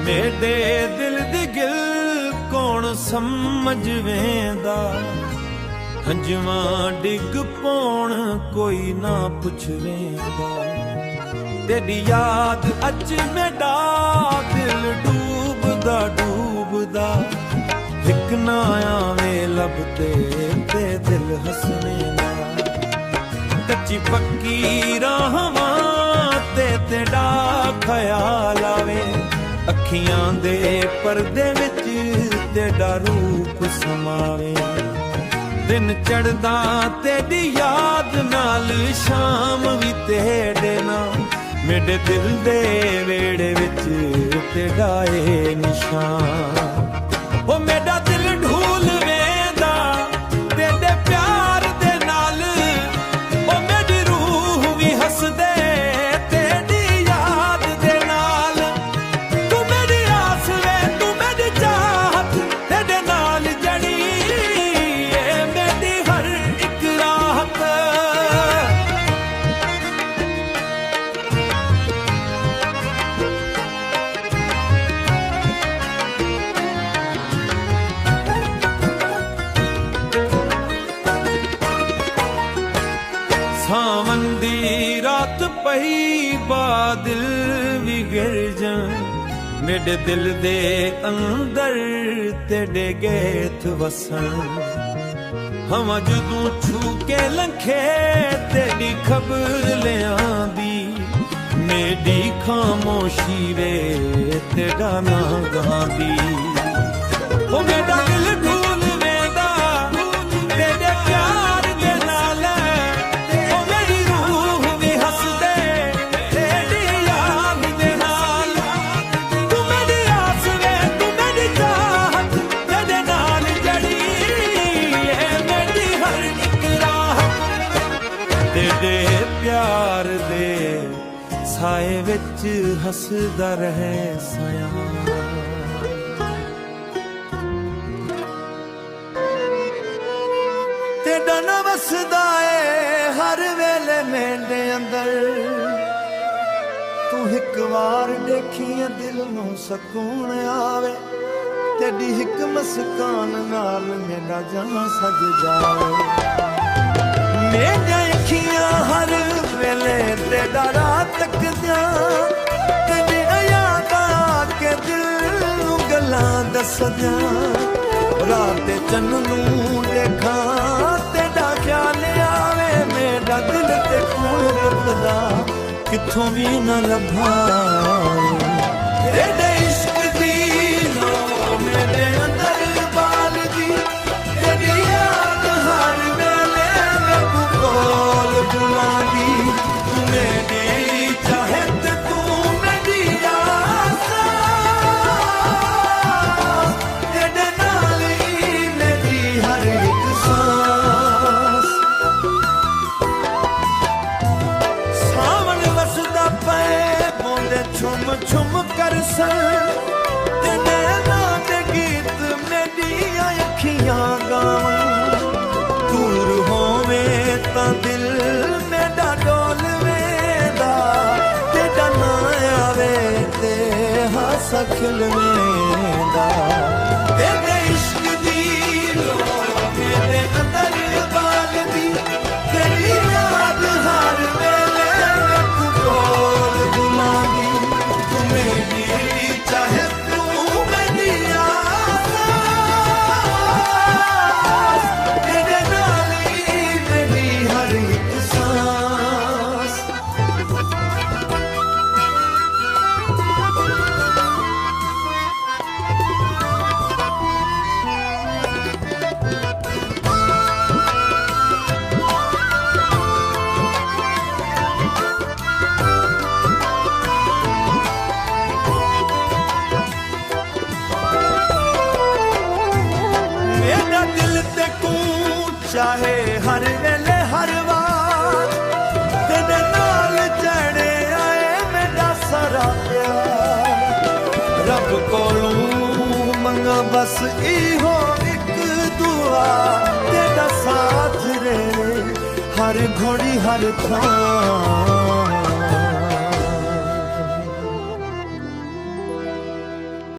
मेरे दिल दी गिल कौन समझ वेंदा, हंजवा डिग पौण कोई ना पुछ वेंदा। तेरी याद अच मेरा दिल डूबदा डूबदा, हिक ना आवे लब ते दिल हसने दा। कच्ची पक्की राहवां ते तेरा ख्याल आवे, अखियां दे पर्दे विच तेरा रूप समावे। दिन चढ़दा तेरी याद नाल, शाम भी तेरे नाल, मेरे दिल दे वेड़े विच तेरा ए निशान। ओ मेरा दिल ढूल वेंदा तेरे प्यार दे नाल, ओ मेरी रूह भी हस दे तेरी याद दे नाल। तू मेरी आस वे तू मेरी चाहत, तेरे नाल जड़ी ए मेरी हर एक राहत। सावन दी रात पई बादल भी गिर जान, मेरे दिल दे अंदर तेरे गेत वसन। हवा जदों छू के लंघे तेरी खबर ले आंदी, मेरी खामोशी वे तेरा ना गांदी। ओ मेरा दिल ढूल वेंदा तेरे प्यार दे नाल, ओ मेरी रूह भी हस दे तेरी याद दे नाल। तू मेरी आस वे तू मेरी चाहत, तेरे नाल जड़ी ए मेरी हर एक राहत। तेरे प्यार दे साए विच हसदा रहे साया। तेरा ना वसदा है हर वेले मेरे अंदर, तू एक बार देखिए दिल नूं सकून आवे। तेरी एक मुस्कान नाल मेरा जान सज जाए। मेरियां अखियां हर वेले तेरा राह तकदियां, तेरी यादां के दिल नूं गल्लां दसदियां। रात चन्न नूं देखा तेरा ख्याल आवे, मेरा दिल ते खून रखदा किथों भी न लभा। तेरे इश्क दी लो मेरे अंदर बाल दी, तेरी याद हर वेले मैं कोल बुलांदी। तू मेरी चाहे ते तू मेरी आस, तेरे नाल ही मेरी हर एक सांस। सावन वसदा पे बोले छुम छुम कर सन, तेरे नाम दे गीत मेरी अखियां गावन। दूर होवे तां दिल मेरा डोल वेंदा, तेरा ना आवे ते हासा खिल वेंदा। तेरे इश्क दी लो मेरे अंदर बाल दी, तेरी याद हर वेले मैं कोल बुलांदी। तू मेरी चाहे तू मेरी आस, तेरे नाल ही मेरी हर एक सांस। मेरा दिल ते तू चाहे हर वेले हर वार, तेरे नाल चढ़े आए मेरा सारा प्यार। रब कोलों मंगा बस इहो एक दुआ, तेरा साथ रे हर घड़ी हर थां।